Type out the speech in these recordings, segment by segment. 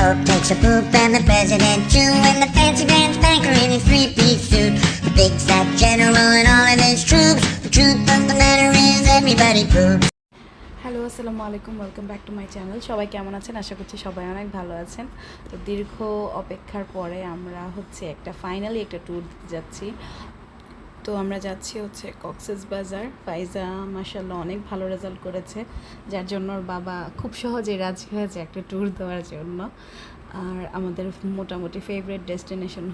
Pope takes a poop and the president too, and the fancy grand spanker in his three-piece suit. The big fat general and all of his troops. The truth of the matter is everybody poops. Hello, আসসালামু আলাইকুম, welcome back to my channel. সবাই কেমন আছেন? আশা করছি সবাই অনেক ভালো আছেন। তো দীর্ঘ অপেক্ষার পরে আমরা ফাইনালি একটা ট্যুর দিতে যাচ্ছি। তো আমরা যাচ্ছি কক্সবাজার। ফাইজা মাশাআল্লাহ অনেক ভালো রেজাল্ট করেছে, যার জন্য ওর বাবা খুব সহজেই রাজি হয়েছে একটা ট্যুর দেওয়ার জন্য। আর আমাদের মোটামুটি ফেভারিট ডেস্টিনেশন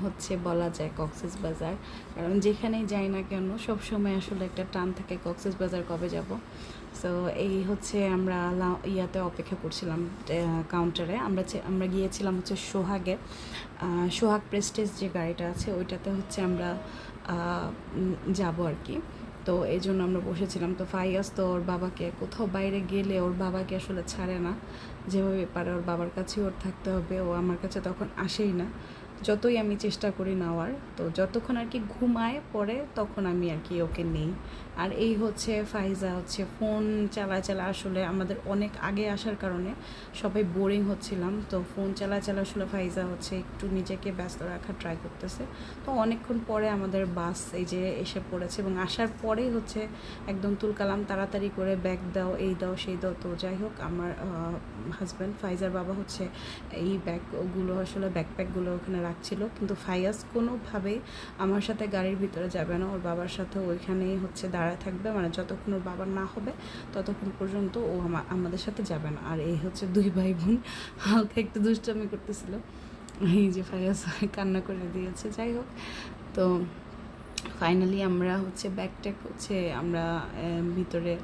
বলা যায় কক্সবাজার, কারণ যেখানেই যাই না কেন সবসময় আসলে একটা টান থাকে কক্সবাজার কবে যাব। সো এই আমরা ইয়াতে অপেক্ষা করছিলাম কাউন্টারে। আমরা গিয়েছিলাম সোহাগে। সোহাগ প্রেস্টেজ যে গাড়িটা আছে ওইটাতে আমরা যাব আর কি। তো এই জন্য আমরা বসেছিলাম। তো ফাইয়াস তো ওর বাবাকে কোথাও বাইরে গেলে ওর বাবাকে আসলে ছাড়ে না, যেভাবে পারে ওর বাবার কাছে ওর থাকতে হবে। ও আমার কাছে তখন আসেই না, যতই আমি চেষ্টা করি নেওয়ার। তো যতক্ষণ আর কি ঘুমায় পড়ে তখন আমি আর কি ওকে নেই। আর এই ফাইজা ফোন চালায় আসলে আমাদের অনেক আগে আসার কারণে সবাই বোরিং হচ্ছিলাম। তো ফোন চালায় আসলে ফাইজা একটু নিজেকে ব্যস্ত রাখার ট্রাই করতেছে। তো অনেকক্ষণ পরে আমাদের বাস এই যে এসে পড়েছে, এবং আসার পরেই একদম তুলকালাম তাড়াতাড়ি করে ব্যাগ দাও, এই দাও সেই দাও। তো যাই হোক, আমার হাজব্যান্ড ফাইজার বাবা এই ব্যাগগুলো আসলে ব্যাকপ্যাকগুলো ওখানে রাখছিল, কিন্তু ফাইয়াস কোনোভাবেই আমার সাথে গাড়ির ভিতরে যাবে না। ওর বাবার সাথে ওইখানেই দাঁড়ায় থাকবে, মানে যতক্ষণ ওর বাবার না হবে ততক্ষণ পর্যন্ত ও আমাদের সাথে যাবে না। আর এই দুই ভাই বোন হালকা একটু দুষ্টামি করতেছিল, এই যে ফাইয়াস কান্না করে দিয়েছে। যাই হোক, তো ফাইনালি আমরা ব্যাগট্যাগ আমরা ভিতরে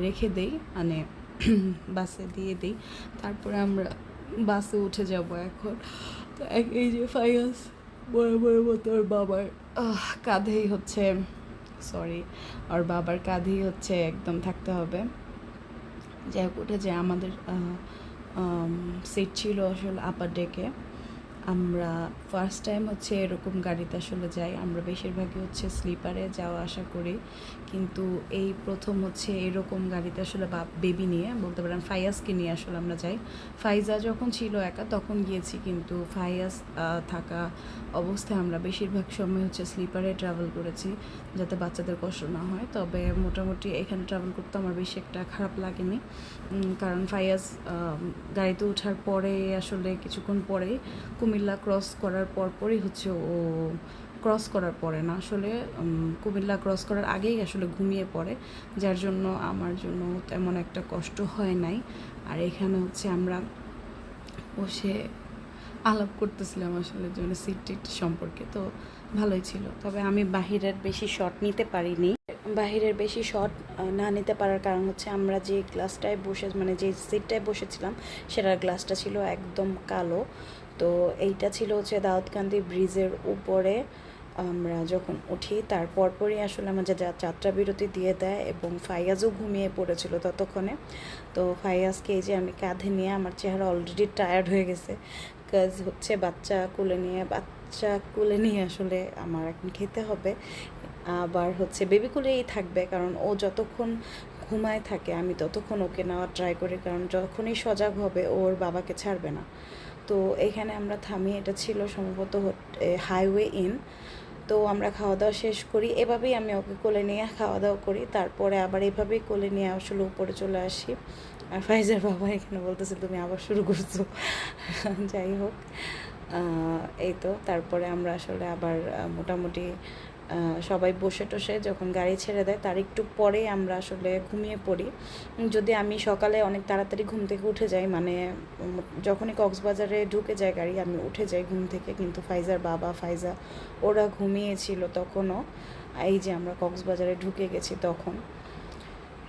রেখে দেই, মানে বাসে দিয়ে দিই। তারপরে আমরা বাসে উঠে যাব এখন। তো এই যে ফাইয়াস বরাবর মতো ওর বাবার কাঁধেই ওর বাবার কাঁধেই একদম থাকতে হবে। যাই হোক, উঠে যে আমাদের সিট ছিল আসলে আপার ডেকে। আমরা ফার্স্ট টাইম এরকম গাড়িতে আসলে যাই। আমরা বেশিরভাগই স্লিপারে যাওয়া আসা করি, কিন্তু এই প্রথম এরকম গাড়িতে আসলে বেবি নিয়ে বলতে পারেন ফাইয়াসকে নিয়ে আসলে আমরা যাই। ফাইজা যখন ছিল একা তখন গিয়েছি, কিন্তু ফাইয়াস থাকা অবস্থায় আমরা বেশিরভাগ সময় স্লিপারে ট্রাভেল করেছি, যাতে বাচ্চাদের কষ্ট না হয়। তবে মোটামুটি এখানে ট্রাভেল করতে আমার বেশি একটা খারাপ লাগেনি, কারণ ফাইয়াস গাড়িতে ওঠার পরে আসলে কিছুক্ষণ পরেই কুমিল্লা ক্রস করার পরপরই ও ক্রস করার পরে না, আসলে কুমিল্লা ক্রস করার আগেই আসলে ঘুমিয়ে পড়ে, যার জন্য আমার জন্য তেমন একটা কষ্ট হয় নাই। আর এখানে আমরা বসে আলাপ করতেছিলাম আসলে জন্য সিট টিট সম্পর্কে। তো ভালোই ছিল, তবে আমি বাহিরের বেশি শট নিতে পারিনি। বাহিরের বেশি শট না নিতে পারার কারণ আমরা যে গ্লাসটায় মানে যে সিটটায় বসেছিলাম সেটার গ্লাসটা ছিল একদম কালো। তো এইটা ছিল দাউদকান্দি ব্রিজের উপরে। আমরা যখন উঠি তার পরপরই আসলে আমাদের যাত্রা বিরতি দিয়ে দেয়, এবং ফাইয়াজও ঘুমিয়ে পড়েছিল ততক্ষণে। তো ফাইয়াজকে এই যে আমি কাঁধে নিয়ে, আমার চেহারা অলরেডি টায়ার্ড হয়ে গেছে, কাজ বাচ্চা কোলে নিয়ে আসলে আমার এখন খেতে হবে। আবার বেবি কোলেই থাকবে, কারণ ও যতক্ষণ ঘুমায় থাকে আমি ততক্ষণ ওকে নেওয়ার ট্রাই করি, কারণ যখনই সজাগ হবে ওর বাবাকে ছাড়বে না। তো এখানে আমরা থামি, এটা ছিল সম্ভবত হাইওয়ে ইন। তো আমরা খাওয়া দাওয়া শেষ করি, এভাবেই আমি ওকে কোলে নিয়ে খাওয়া দাওয়া করি, তারপরে আবার এভাবেই কোলে নিয়ে আসলে উপরে চলে আসি। আর ফাইজার বাবা এখানে বলতেছে তুমি আবার শুরু করছো। যাই হোক, এই তো তারপরে আমরা আসলে আবার মোটামুটি সবাই বসে টসে যখন গাড়ি ছেড়ে দেয় তার একটু পরে আমরা আসলে ঘুমিয়ে পড়ি। যদি আমি সকালে অনেক তাড়াতাড়ি ঘুম থেকে উঠে যাই, মানে যখনই কক্সবাজারে ঢুকে যায় গাড়ি আমি উঠে যাই ঘুম থেকে, কিন্তু ফাইজার বাবা ফাইজা ওরা ঘুমিয়েছিল তখনও। এই যে আমরা কক্সবাজারে ঢুকে গেছি, তখন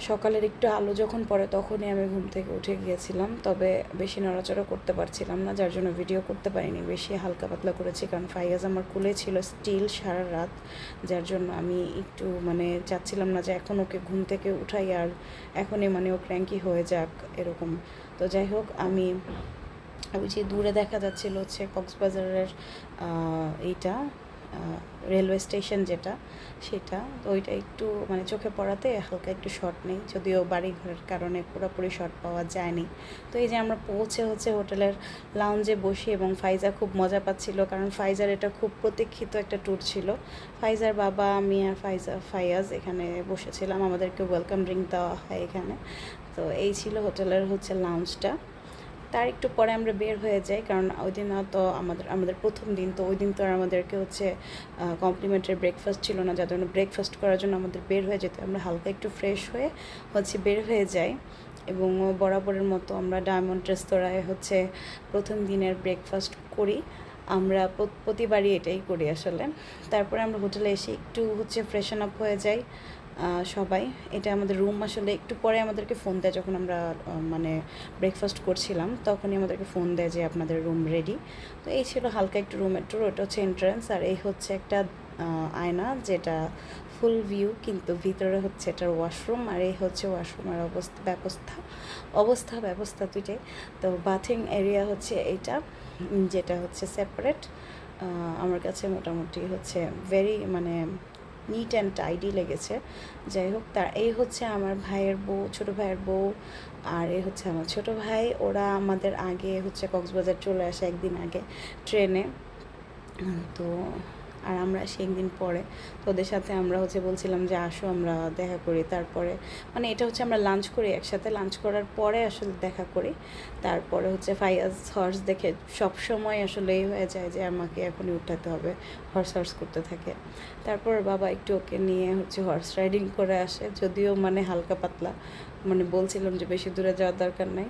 সকালের একটু আলো যখন পড়ে তখনই আমি ঘুম থেকে উঠে গিয়েছিলাম। তবে বেশি নড়াচড়া করতে পারছিলাম না, যার জন্য ভিডিও করতে পারিনি, বেশি হালকা পাতলা করেছি, কারণ ফাইয়াজ আমার কোলে ছিল স্টিল সারা রাত, যার জন্য আমি একটু চাচ্ছিলাম না যে এখন ওকে ঘুম থেকে উঠাই আর এখনই ও ক্র্যাঙ্কি হয়ে যাক এরকম। তো যাই হোক, আমি ওই যে দূরে দেখা যাচ্ছিল কক্সবাজারের এইটা রেলওয়ে স্টেশন যেটা সেটা, তো ওইটা একটু মানে চোখে পড়াতে হালকা একটু শর্ট নেই, যদিও বাড়ি ঘরের কারণে পুরোপুরি শর্ট পাওয়া যায়নি। তো এই যে আমরা পৌঁছে হোটেলের লাউঞ্জে বসি এবং ফাইজা খুব মজা পাচ্ছিল, কারণ ফাইজার এটা খুব প্রতীক্ষিত একটা ট্যুর ছিল। ফাইজার বাবা, আমি আর ফায়াজ এখানে বসেছিলাম, আমাদেরকে ওয়েলকাম ড্রিঙ্ক দেওয়া হয় এখানে। তো এই ছিল হোটেলের লাউঞ্জটা। তার একটু পরে আমরা বের হয়ে যাই, কারণ ওই দিন তো আমাদের প্রথম দিন, তো ওই দিন তো আর আমাদেরকে কমপ্লিমেন্টারি ব্রেকফাস্ট ছিল না, যার জন্য ব্রেকফাস্ট করার জন্য আমাদের বের হয়ে যেতে, আমরা হালকা একটু ফ্রেশ হয়ে বের হয়ে যাই। এবং বরাবরের মতো আমরা ডায়মন্ড রেস্তোরাঁয় প্রথম দিনের ব্রেকফাস্ট করি। আমরা প্রতিবারই এটাই করি আসলে। তারপরে আমরা হোটেলে এসে একটু ফ্রেশন আপ হয়ে যাই সবাই। এটা আমাদের রুম, আসলে একটু পরে আমাদেরকে ফোন দেয়, যখন আমরা মানে ব্রেকফাস্ট করছিলাম তখনই আমাদেরকে ফোন দেয় যে আপনাদের রুম রেডি। তো এই ছিল হালকা একটু রুমের ট্যুর। ওটা এন্ট্রান্স, আর এই একটা আয়না যেটা ফুল ভিউ, কিন্তু ভিতরে এটার ওয়াশরুম, আর এই ওয়াশরুমের ব্যবস্থা দুইটাই। তো বাথিং এরিয়া এইটা, যেটা সেপারেট। আমার কাছে মোটামুটি ভেরি মানে নিট অ্যান্ড টাইডি লেগেছে। যাই হোক, এই আমার ভাইয়ের বউ, ছোটো ভাইয়ের বউ, আর এই আমার ছোটো ভাই। ওরা আমাদের আগে কক্সবাজার চলে আসে একদিন আগে ট্রেনে। তো আর আমরা আসি একদিন পরে। তো ওদের সাথে আমরা বলছিলাম যে আসো আমরা দেখা করি। তারপরে মানে এটা আমরা লাঞ্চ করি একসাথে, লাঞ্চ করার পরে আসলে দেখা করি। তারপরে ফাইয়াজ হর্স দেখে সবসময় আসলে এই হয়ে যায় যে আমাকে এখনই উঠাতে হবে, হর্স করতে থাকে। তারপর বাবা একটু ওকে নিয়ে হর্স রাইডিং করে আসে, যদিও মানে হালকা পাতলা, মানে বলছিলাম যে বেশি দূরে যাওয়ার দরকার নেই,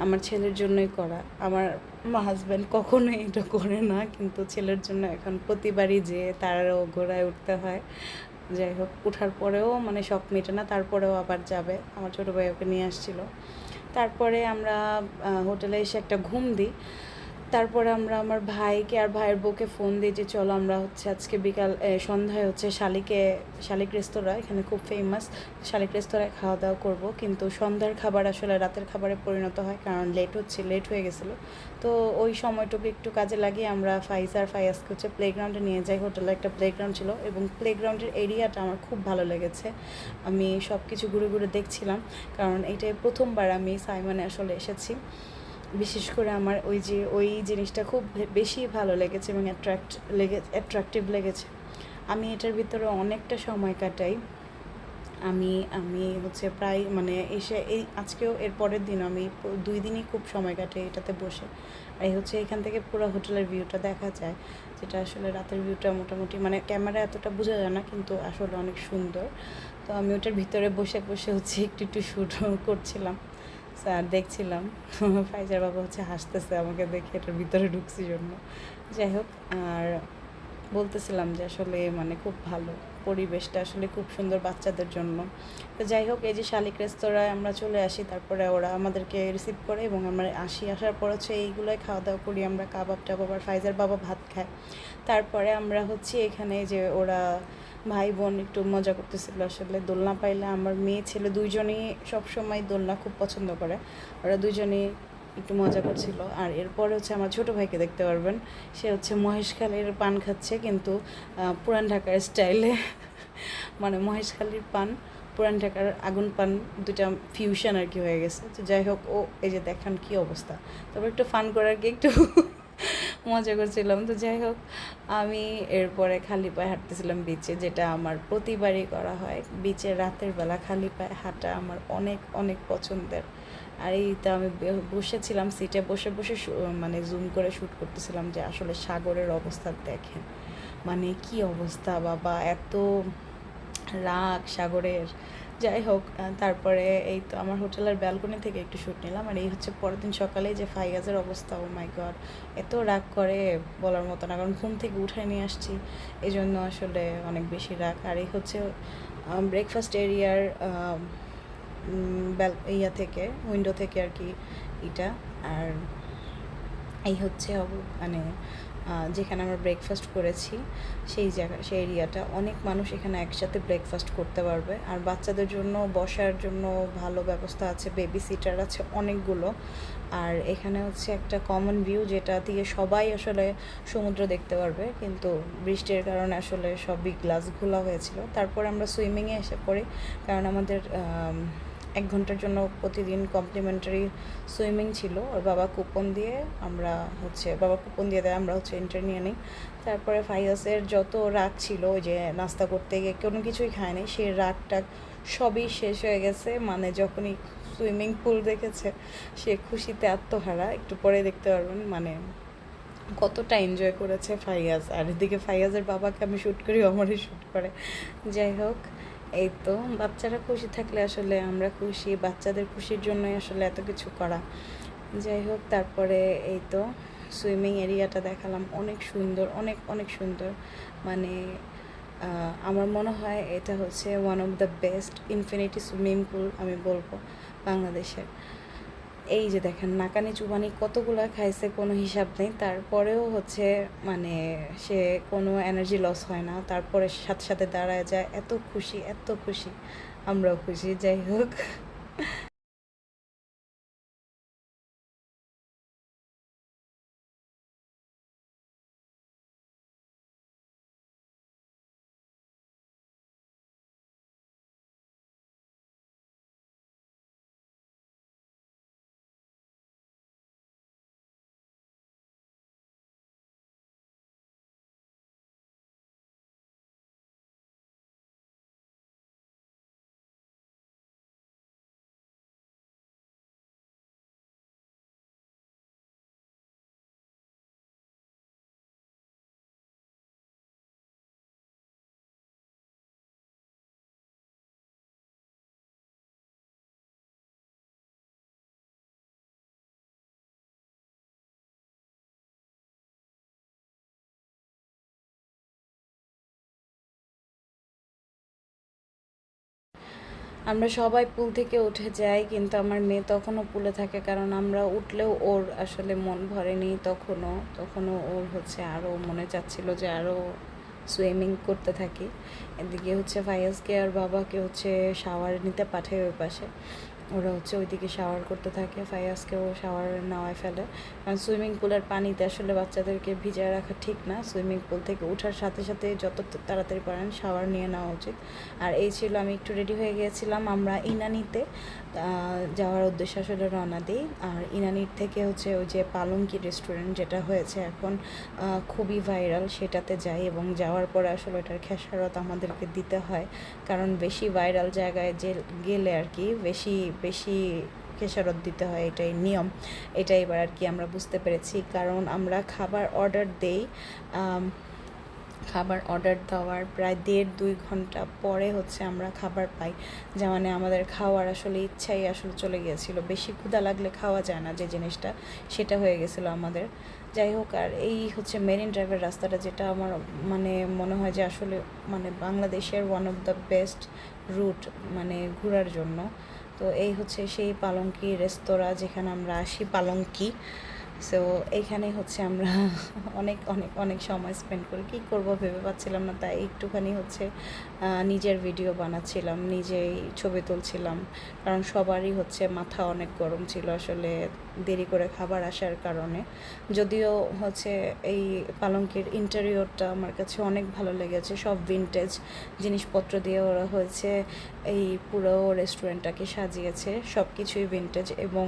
আমার ছেলের জন্যই করা। আমার হাজব্যান্ড কখনোই এটা করে না, কিন্তু ছেলের জন্য এখন প্রতিবারই যে তারও ঘোড়ায় উঠতে হয়। যাই হোক, উঠার পরেও মানে শখ মেটে না, তারপরেও আবার যাবে। আমার ছোটো ভাই ওকে নিয়ে আসছিল। তারপরে আমরা হোটেলে এসে একটা ঘুম দিই। তারপরে আমরা আমার ভাইকে আর ভাইয়ের বউকে ফোন দিই যে চলো আমরা আজকে সন্ধ্যায় শালিক রেস্তোরাঁ, এখানে খুব ফেমাস শালিক রেস্তোরাঁয় খাওয়া দাওয়া করবো। কিন্তু সন্ধ্যার খাবার আসলে রাতের খাবারে পরিণত হয়, কারণ লেট হয়ে গেছিলো। তো ওই সময়টুকু একটু কাজে লাগিয়ে আমরা ফায়াজকে প্লেগ্রাউন্ডে নিয়ে যাই। হোটেলে একটা প্লেগ্রাউন্ড ছিল, এবং প্লেগ্রাউন্ডের এরিয়াটা আমার খুব ভালো লেগেছে। আমি সব কিছু ঘুরে দেখছিলাম, কারণ এইটাই প্রথমবার আমি সাইমনে আসলে এসেছি। বিশেষ করে আমার ওই জিনিসটা খুব বেশি ভালো লেগেছে এবং অ্যাট্রাকটিভ লেগেছে। আমি এটার ভিতরে অনেকটা সময় কাটাই। আমি প্রায় মানে এসে আজকেও এর পরের দিন আমি 2 দিনই খুব সময় কাটে এটাতে বসে। আর এখান থেকে পুরো হোটেলের ভিউটা দেখা যায়, যেটা আসলে রাতের ভিউটা মোটামুটি মানে ক্যামেরা এতটা বোঝা যায় না, কিন্তু আসলে অনেক সুন্দর। তো আমি ওটার ভিতরে বসে একটু শ্যুট করছিলাম আর দেখছিলাম। ফাইজার বাবা হাসতেছে আমাকে দেখে, এটার ভিতরে ঢুকছি জন্য। যাই হোক, আর বলতেছিলাম যে আসলে মানে খুব ভালো পরিবেশটা, আসলে খুব সুন্দর বাচ্চাদের জন্য। তো যাই হোক, এই যে শালিক রেস্তোরাঁয় আমরা চলে আসি, তারপরে ওরা আমাদেরকে রিসিভ করে এবং আমরা আসার পর এইগুলোই খাওয়া দাওয়া করি আমরা, কাবাব টাবাব, আর ফাইজার বাবা ভাত খায়। তারপরে আমরা এখানে যে ওরা ভাই বোন একটু মজা করতেছিল। আসলে দোলনা পাইলে আমার মেয়ে ছেলে দুইজনেই সবসময় দোলনা খুব পছন্দ করে, ওরা দুইজনেই একটু মজা করছিল। আর এরপরে আমার ছোটো ভাইকে দেখতে পারবেন, সে মহেশখালীর পান খাচ্ছে, কিন্তু পুরান ঢাকার স্টাইলে। মানে মহেশখালীর পান, পুরান ঢাকার আগুন পান, দুটা ফিউশন আর কি হয়ে গেছে। তো যাই হোক, ও এই যে দেখান কী অবস্থা। তারপর একটু ফান করার কি একটু মজা করছিলাম। তো যাই হোক, আমি এরপরে খালি পায়ে হাঁটতেছিলাম বিচে, যেটা আমার প্রতিবারই করা হয়। বিচে রাতের বেলা খালি পায়ে হাঁটা আমার অনেক অনেক পছন্দের। আর এইটা আমি বসেছিলাম সিটে, বসে মানে জুম করে শ্যুট করতেছিলাম যে আসলে সাগরের অবস্থা দেখেন, মানে কি অবস্থা বাবা, এত রাগ সাগরের। যাই হোক, তারপরে এই তো আমার হোটেলের ব্যালকনি থেকে একটু শ্যুট নিলাম। আর এই পরের দিন সকালে যে ফাইয়াজের অবস্থা, ও মাই গড, এত রাগ করে বলার মতো না, কারণ ঘুম থেকে উঠায় নিয়ে আসছি, এই জন্য আসলে অনেক বেশি রাগ। আর এই ব্রেকফাস্ট এরিয়ার থেকে উইন্ডো থেকে আর কি এটা। আর এই মানে যেখানে আমরা ব্রেকফাস্ট করেছি সেই জায়গা, সেই এরিয়াটা, অনেক মানুষ এখানে একসাথে ব্রেকফাস্ট করতে পারবে। আর বাচ্চাদের জন্য বসার জন্য ভালো ব্যবস্থা আছে, বেবি সিটার আছে অনেকগুলো। আর এখানে হচ্ছে একটা কমন ভিউ, যেটা দিয়ে সবাই আসলে সমুদ্র দেখতে পারবে, কিন্তু বৃষ্টির কারণে আসলে সবই গ্লাস খোলা হয়েছিল। তারপর আমরা সুইমিংয়ে এসে পড়ি, কারণ আমাদের 1 ঘন্টার জন্য প্রতিদিন কমপ্লিমেন্টারি সুইমিং ছিল। ওর বাবা কুপন দিয়ে বাবা কুপন দিয়ে দেয়, আমরা হচ্ছে এন্ট্রি নিয়ে নিই। তারপরে ফাইয়াসের যত রাগ ছিল, ওই যে নাস্তা করতে গিয়ে কোনো কিছুই খায়নি, সেই রাগটা সবই শেষ হয়ে গেছে। মানে যখনই সুইমিং পুল দেখেছে সে খুশিতে আত্মহারা, একটু পরে দেখতে পারবেন মানে কতটা এনজয় করেছে ফাইয়াজ। আর এদিকে ফাইয়াজের বাবাকে আমি শ্যুট করি, আমারই শ্যুট করে। যাই হোক, এই তো বাচ্চারা খুশি থাকলে আসলে আমরা খুশি, বাচ্চাদের খুশির জন্যই আসলে এত কিছু করা। যাই হোক, তারপরে এই তো সুইমিং এরিয়াটা দেখালাম, অনেক সুন্দর, অনেক অনেক সুন্দর। মানে আমার মনে হয় এটা হচ্ছে one of the best infinity swimming pool আমি বলবো বাংলাদেশের। এই যে দেখেন, নাকানি চুবানি কতগুলো খাইছে কোনো হিসাব নেই, তারপরেও হচ্ছে মানে সে কোনো এনার্জি লস হয় না, তারপরে সাথে সাথে দাঁড়ায় যায়। এত খুশি, এত খুশি, আমরাও খুশি। যাই হোক, আমরা সবাই পুল থেকে উঠে যাই, কিন্তু আমার মেয়ে তখনও পুলে থাকে, কারণ আমরা উঠলেও ওর আসলে মন ভরেনি। তখনও ওর হচ্ছে আরও মনে চাচ্ছিল যে আরও সুইমিং করতে থাকি। এদিকে হচ্ছে ফায়াজকে আর বাবাকে হচ্ছে শাওয়ার নিতে পাঠায় ওই পাশে, ওরা হচ্ছে ওইদিকে শাওয়ার করতে থাকে, ফায়াজকেও শাওয়ার নেওয়ায় ফেলে। কারণ সুইমিং পুলের পানিতে আসলে বাচ্চাদেরকে ভিজায় রাখা ঠিক না, সুইমিং পুল থেকে ওঠার সাথে সাথে যত তাড়াতাড়ি পারেন শাওয়ার নিয়ে নেওয়া উচিত। আর এই ছিল, আমি একটু রেডি হয়ে গিয়েছিলাম, আমরা ইনানিতে যাওয়ার উদ্দেশ্যে আসলে রওনা দিই। আর ইনানির থেকে হচ্ছে ওই যে পালঙ্কি রেস্টুরেন্ট, যেটা হয়েছে এখন খুবই ভাইরাল, সেটাতে যাই। এবং যাওয়ার পরে আসলে ওটার খেসারত আমাদেরকে দিতে হয়, কারণ বেশি ভাইরাল জায়গায় যে গেলে আর কি বেশি বেশি খেসারত দিতে হয়, এটাই নিয়ম। এটা এবার আর কি আমরা বুঝতে পেরেছি, কারণ আমরা খাবার অর্ডার দেই, খাবার অর্ডার দেওয়ার প্রায় 1.5-2 ঘন্টা পরে হচ্ছে আমরা খাবার পাই। যা মানে আমাদের খাওয়ার আসলে ইচ্ছাই আসলে চলে গিয়েছিলো, বেশি ক্ষুধা লাগলে খাওয়া যায় না যে জিনিসটা, সেটা হয়ে গেছিলো আমাদের। যাই হোক, আর এই হচ্ছে মেরিন ড্রাইভের রাস্তাটা, যেটা আমার মানে মনে হয় যে আসলে মানে বাংলাদেশের one of the best route মানে ঘোরার জন্য। তো এই হচ্ছে সেই পালঙ্কি রেস্তোরাঁ, যেখানে আমরা আসি, পালঙ্কি। সো এইখানে হচ্ছে আমরা অনেক অনেক অনেক সময় স্পেন্ড করি, কী করবো ভেবে পাচ্ছিলাম না, তাই একটুখানি হচ্ছে নিজের ভিডিও বানাচ্ছিলাম, নিজেই ছবি তুলছিলাম। কারণ সবারই হচ্ছে মাথা অনেক গরম ছিল আসলে দেরি করে খাবার আসার কারণে। যদিও হচ্ছে এই পালঙ্কের ইন্টেরিয়রটা আমার কাছে অনেক ভালো লেগেছে, সব ভিনটেজ জিনিসপত্র দিয়ে ওরা হয়েছে এই পুরো রেস্টুরেন্টটাকে সাজিয়েছে, সব কিছুই ভিনটেজ। এবং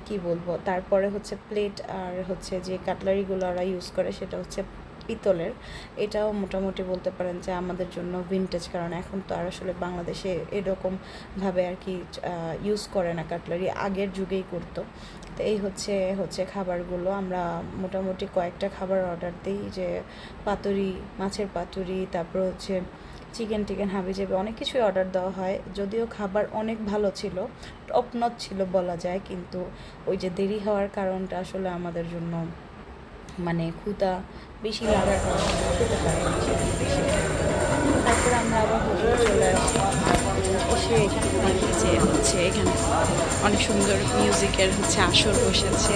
কি বলবো, তারপরে হচ্ছে প্লেট আর হচ্ছে যে কাটলারিগুলো ওরা ইউজ করে সেটা হচ্ছে পিতলের। এটাও মোটামুটি বলতে পারেন যে আমাদের জন্য ভিনটেজ, কারণ এখন তো আর আসলে বাংলাদেশে এরকমভাবে আর কি ইউজ করে না কাটলারি, আগের যুগেই করতো। তো এই হচ্ছে খাবারগুলো, আমরা মোটামুটি কয়েকটা খাবার অর্ডার দিই, যে পাতুরি, মাছের পাতুরি, তারপর হচ্ছে চিকেন হাবিজাবি অনেক কিছুই অর্ডার দেওয়া হয়। যদিও খাবার অনেক ভালো ছিল, টপ নচ ছিল বলা যায়, কিন্তু ওই যে দেরি হওয়ার কারণটা আসলে আমাদের জন্য মানে ক্ষুধা বেশি লাগার কারণে খেতে পারিনি সেখানে বেশি। তারপর আমরা আবার হোটেলে চলে আসি। এসে এখানে দেখি যে হচ্ছে এখানে অনেক সুন্দর মিউজিকের হচ্ছে আসর বসেছে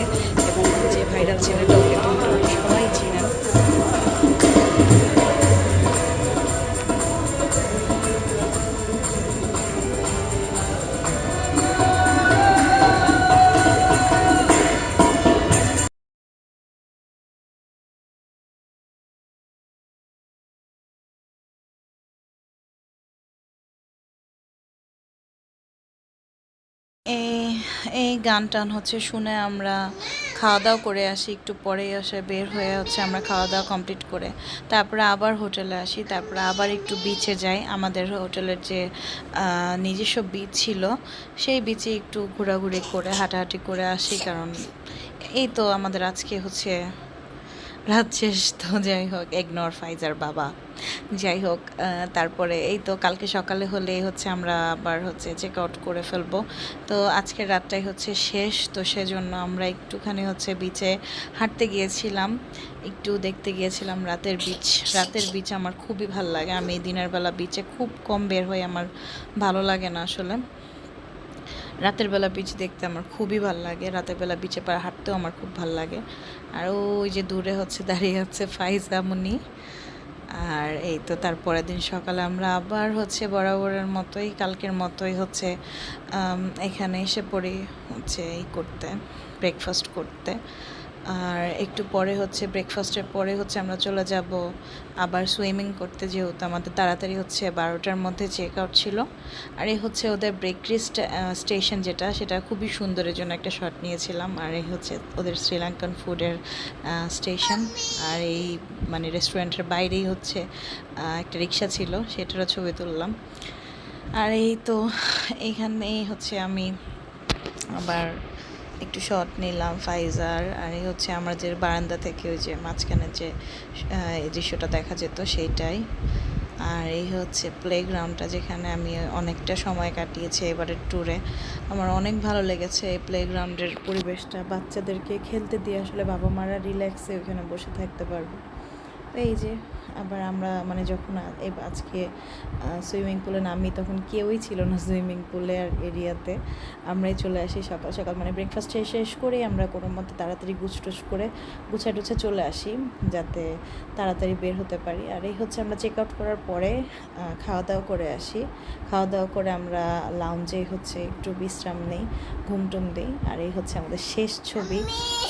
এবং যে ভাইরাল ছেলেটাকে তোমরা সবাই চিনেন। এই এই গান টান হচ্ছে শুনে আমরা খাওয়া দাওয়া করে আসি, একটু পরেই আসে বের হয়ে হচ্ছে আমরা খাওয়া দাওয়া কমপ্লিট করে তারপরে আবার হোটেলে আসি, তারপরে আবার একটু বিচে যাই। আমাদের হোটেলের যে নিজস্ব বিচ ছিল সেই বিচে একটু ঘোরাঘুরি করে হাঁটাহাঁটি করে আসি, কারণ এই তো আমাদের আজকে হচ্ছে রাত শেষ। তো যাই হোক, ইগনোর ফাইজার বাবা। যাই হোক, তারপরে এই তো কালকে সকালে হলেই হচ্ছে আমরা আবার হচ্ছে চেক আউট করে ফেলবো। তো আজকের রাতটাই হচ্ছে শেষ, তো সেজন্য আমরা একটুখানি হচ্ছে বিচে হাঁটতে গিয়েছিলাম, একটু দেখতে গিয়েছিলাম রাতের বিচ। রাতের বিচ আমার খুবই ভালো লাগে। আমি দিনের বেলা বিচে খুব কম বের হই, আমার ভালো লাগে না আসলে। রাতের বেলা বিচ দেখতে আমার খুবই ভালো লাগে, রাতের বেলা বিচে পাড়ে হাঁটতেও আমার খুব ভালো লাগে। আর ওই যে দূরে হচ্ছে দাঁড়িয়ে হচ্ছে ফাইজামুনি। আর এই তো তারপরের দিন সকালে আমরা আবার হচ্ছে বরাবরের মতোই কালকের মতোই হচ্ছে এখানে এসে পড়ি হচ্ছে এই করতে, ব্রেকফাস্ট করতে। আর একটু পরে হচ্ছে ব্রেকফাস্টের পরে হচ্ছে আমরা চলে যাব আবার সুইমিং করতে, যেহেতু আমাদের তাড়াতাড়ি হচ্ছে 12টার মধ্যে চেক আউট ছিল। আর এই হচ্ছে ওদের বেকারি স্টেশন, যেটা সেটা খুবই সুন্দরের জন্য একটা শট নিয়েছিলাম। আর এই হচ্ছে ওদের শ্রীলঙ্কান ফুডের স্টেশন। আর এই মানে রেস্টুরেন্টের বাইরেই হচ্ছে একটা রিক্সা ছিল, সেটারও ছবি তুললাম। আর এই তো এইখানেই হচ্ছে আমি আবার একটু শট নিলাম ফাইজার। আর এই হচ্ছে আমাদের বারান্দা থেকে ওই যে মাঝখানে যে এই দৃশ্যটা দেখা যেত সেইটাই। আর এই হচ্ছে প্লেগ্রাউন্ডটা, যেখানে আমি অনেকটা সময় কাটিয়েছি এবারের ট্যুরে। আমার অনেক ভালো লেগেছে এই প্লেগ্রাউন্ডের পরিবেশটা, বাচ্চাদেরকে খেলতে দিয়ে আসলে বাবা মারা রিল্যাক্সে ওখানে বসে থাকতে পারবে। এই যে আবার আমরা মানে যখন আজকে সুইমিং পুলে নামি তখন কেউই ছিল না সুইমিং পুলে আর এরিয়াতে। আমরাই চলে আসি সকাল সকাল, মানে ব্রেকফাস্ট শেষ করেই আমরা কোনো মতে তাড়াতাড়ি গুছটুছ করে গুছা টুছে চলে আসি যাতে তাড়াতাড়ি বের হতে পারি। আর এই হচ্ছে আমরা চেক আউট করার পরে খাওয়া দাওয়া করে আসি। খাওয়া দাওয়া করে আমরা লাউঞ্জে হচ্ছে একটু বিশ্রাম নেই, ঘুমটুম দিই। আর এই হচ্ছে আমাদের শেষ ছবি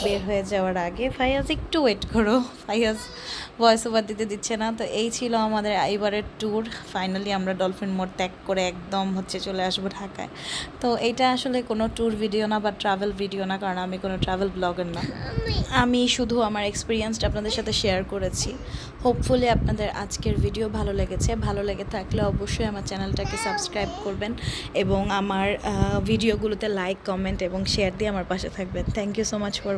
বের হয়ে যাওয়ার আগে। ফাইয়াজ একটু ওয়েট করো, ফাইয়াজ ভয়েস ওভার দিতে দিচ্ছে না। তো এই ছিল আমাদের এবারের ট্যুর। ফাইনালি আমরা ডলফিন মোড় ত্যাগ করে একদম হচ্ছে চলে আসবো ঢাকায়। তো এটা আসলে কোনো ট্যুর ভিডিও না বা ট্রাভেল ভিডিও না, কারণ আমি কোনো ট্রাভেল ব্লগার না। আমি শুধু আমার এক্সপিরিয়েন্সটা আপনাদের সাথে শেয়ার করেছি। হোপফুলি আপনাদের আজকের ভিডিও ভালো লেগেছে। ভালো লেগে থাকলে অবশ্যই আমার চ্যানেলটাকে সাবস্ক্রাইব করবেন এবং আমার ভিডিওগুলোতে লাইক, কমেন্ট এবং শেয়ার দিয়ে আমার পাশে থাকবেন। Thank you so much for